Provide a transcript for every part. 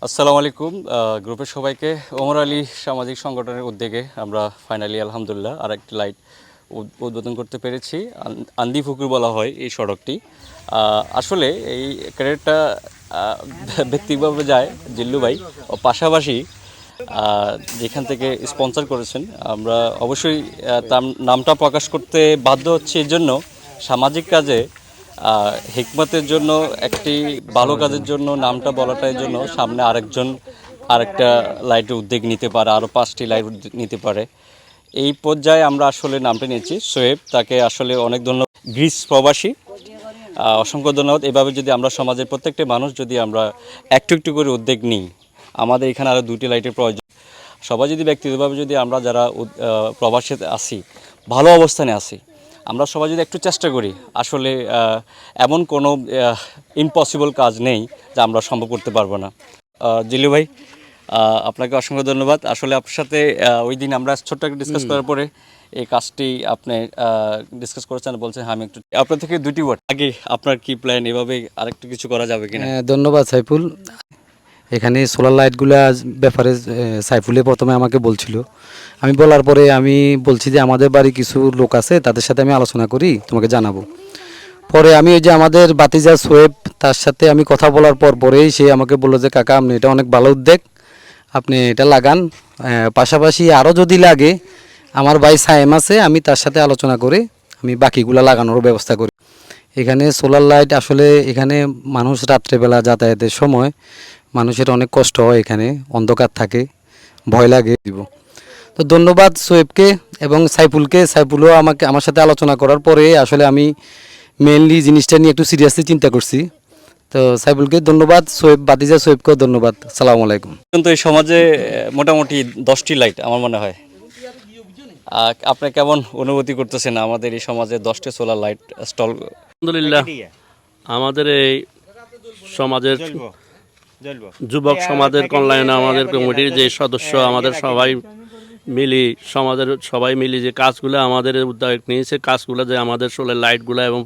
আসসালামু আলাইকুম গ্রুপের সবাইকে। ওমর আলী সামাজিক সংগঠনের উদ্যোগে আমরা ফাইনালি আলহামদুলিল্লাহ আরেকটি লাইট উদ্বোধন করতে পেরেছি। আন্দি পুকুর বলা হয় এই সড়কটি। আসলে এই ক্রেডিটটা ব্যক্তিগতভাবে যায় জিল্লু ভাই ও পাশাপাশি যেখান থেকে স্পন্সর করেছেন। আমরা অবশ্যই তার নামটা প্রকাশ করতে বাধ্য হচ্ছি, এর জন্য সামাজিক কাজে হিকমতের জন্য একটি ভালো কাজের জন্য নামটা বলাটার জন্য সামনে আরেকটা লাইটের উদ্যোগ নিতে পারে, আরও 5টি লাইট নিতে পারে। এই পর্যায়ে আমরা আসলে নামটা নিয়েছি সোয়েব, তাকে আসলে অনেক ধন্যবাদ। গ্রিস প্রবাসী, অসংখ্য ধন্যবাদ। এভাবে যদি আমরা সমাজের প্রত্যেকটা মানুষ যদি আমরা একটু একটু করে উদ্যোগ নিই, আমাদের এখানে আরও 2টি লাইটের প্রয়োজন। সবাই যদি ব্যক্তিগতভাবে যদি আমরা যারা প্রবাসীতে আসি, ভালো অবস্থানে আসি, আমরা সবাই যদি একটু চেষ্টা করি, আসলে এমন কোনো ইম্পসিবল কাজ নেই যা আমরা সম্ভব করতে পারবো না। জিল্লু ভাই, আপনাকে অসংখ্য ধন্যবাদ। আসলে আপনার সাথে ওই দিন আমরা ছোট্ট একটা ডিসকাস করার পরে এই কাজটি আপনি ডিসকাস করেছেন, বলছেন হ্যাঁ আমি একটু আপনার থেকে 2টি ওয়ার্ড আগে আপনার কি প্ল্যান, এভাবে আরেকটু কিছু করা যাবে কিনা? ধন্যবাদ সাইফুল। এখানে সোলার লাইটগুলা ব্যাপারে সাইফুলে প্রথমে আমাকে বলছিল, আমি বলার পরে আমি বলছি যে আমাদের বাড়ি কিছু লোক আছে, তাদের সাথে আমি আলোচনা করি, তোমাকে জানাবো। পরে আমি ওই যে আমাদের বাতিজা সোয়েব, তার সাথে আমি কথা বলার পরেই সে আমাকে বললো যে কাকা আপনি এটা অনেক ভালো উদ্যোগ, আপনি এটা লাগান। পাশাপাশি আরও যদি লাগে আমার ভাই সায়েম আছে, আমি তার সাথে আলোচনা করে আমি বাকিগুলা লাগানোর ব্যবস্থা করি। এখানে সোলার লাইট আসলে এখানে মানুষ রাত্রেবেলা যাতায়াতের সময় মানুষের অনেক কষ্ট হয়, এখানে অন্ধকার থাকে, ভয় লাগে দিব। তো ধন্যবাদ সোয়েবকে এবং সাইফুলও আমার সাথে আলোচনা করার পরে আসলে আমি মেনলি জিনিসটা নিয়ে একটু সিরিয়াসলি চিন্তা করছি। তো সাইফুলকে ধন্যবাদ, বাতিজা সোয়েবকেও ধন্যবাদ। আসসালামু আলাইকুম। কিন্তু এই সমাজে মোটামুটি 10টি লাইট আমার মনে হয়। আপনি কেমন অনুভূতি করতেছেন আমাদের এই সমাজে 10টি সোলার লাইট স্টল? আলহামদুলিল্লাহ, আমাদের এই সমাজের যুবক সমাজের কল্যাণে আমাদের কমিটির যে সদস্য আমাদের সবাই মিলি যে কাজগুলো আমাদের উদ্যোগ নিয়েছে, কাজগুলো যে আমাদের সোলার লাইটগুলো এবং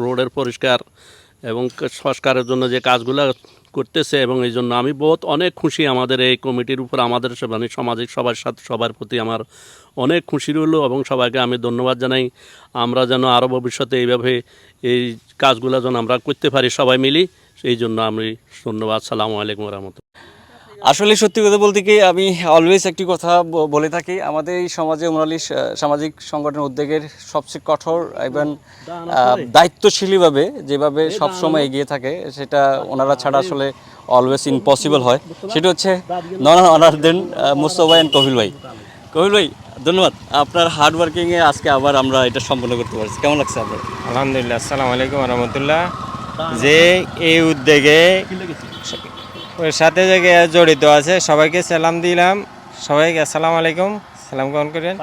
রোডের পরিষ্কার এবং সংস্কারের জন্য যে কাজগুলো করতেছে, এবং এই জন্য আমি অনেক খুশি আমাদের এই কমিটির উপর, আমাদের মানে সামাজিক সবার প্রতি আমার অনেক খুশি রইল এবং সবাইকে আমি ধন্যবাদ জানাই। আমরা যেন আরও ভবিষ্যতে এইভাবে এই কাজগুলো যেন আমরা করতে পারি সবাই মিলি, এই জন্য আমি ধন্যবাদ। আসসালামু আলাইকুম রহমতুল্লাহ। আসলে সত্যি কথা বলতে কি, আমি অলওয়েজ একটি কথা বলে থাকি, আমাদের এই সমাজে ওমরালী সামাজিক সংগঠনের উদ্যোগের সবচেয়ে কঠোর এবং দায়িত্বশীলীভাবে যেভাবে সবসময় এগিয়ে থাকে, সেটা ওনারা ছাড়া আসলে অলওয়েজ ইম্পসিবল হয়। সেটা হচ্ছে none other than Mustafa and Kapil ভাই। কপিল ভাই, ধন্যবাদ। আপনার হার্ড ওয়ার্কিংয়ে আজকে আবার আমরা এটা সম্পন্ন করতে পারছি। কেমন লাগছে আপনার? আলহামদুলিল্লাহ, আসসালামু আলাইকুম রহমতুল্লাহ। যে এই উদ্যোগে ওর সাথে যে জড়িত আছে সবাইকে সালাম দিলাম, সবাইকে আসসালামু আলাইকুম, সালাম গ্রহণ করেন।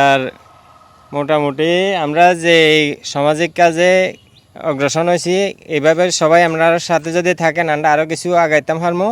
আর মোটামুটি আমরা যে এই সামাজিক কাজে অগ্রসর হয়েছি, এইভাবে সবাই আমরা সাথে যদি থাকেন আমরা আরও কিছু আগাইতাম পারবো।